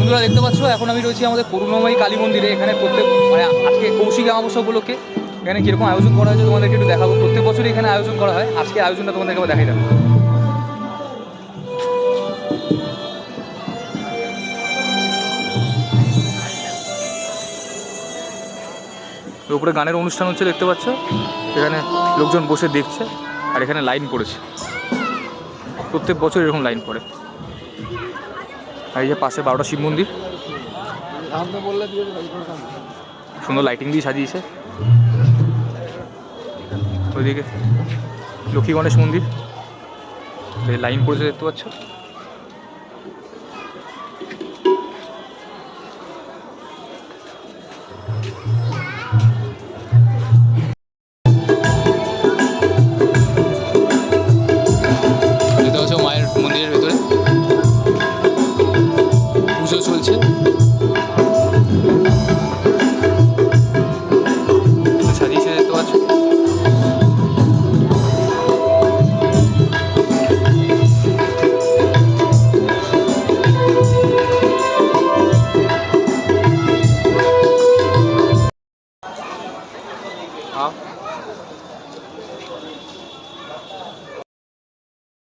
বন্ধুরা দেখতে পাচ্ছ এখন আমি রয়েছি আমাদের করুণাময়ী কালী মন্দিরে। এখানে প্রত্যেক মানে আজকে কৌশিক অমাবস্যা উপলক্ষে এখানে কীরকম আয়োজন করা হয়েছে তোমাদেরকে একটু দেখাবো। প্রত্যেক বছরই এখানে আয়োজন করা হয়, আজকে আয়োজনটা তোমাদেরকে আবার দেখাই যাবে। উপরে গানের অনুষ্ঠান হচ্ছে দেখতে পাচ্ছ, এখানে লোকজন বসে দেখছে আর এখানে লাইন পড়েছে। প্রত্যেক বছর এরকম লাইন পড়ে। আর এই যে পাশে 12টা শিব মন্দির, সুন্দর লাইটিং দিয়ে সাজিয়েছে। ওইদিকে লক্ষ্মী গণেশ মন্দির, লাইন পড়েছে দেখতে পাচ্ছ। দেখতে পাচ্ছ মায়ের মন্দিরের ভেতরে পুজো চলছে। সাজিয়েছে দেখতে পাচ্ছ। हाँ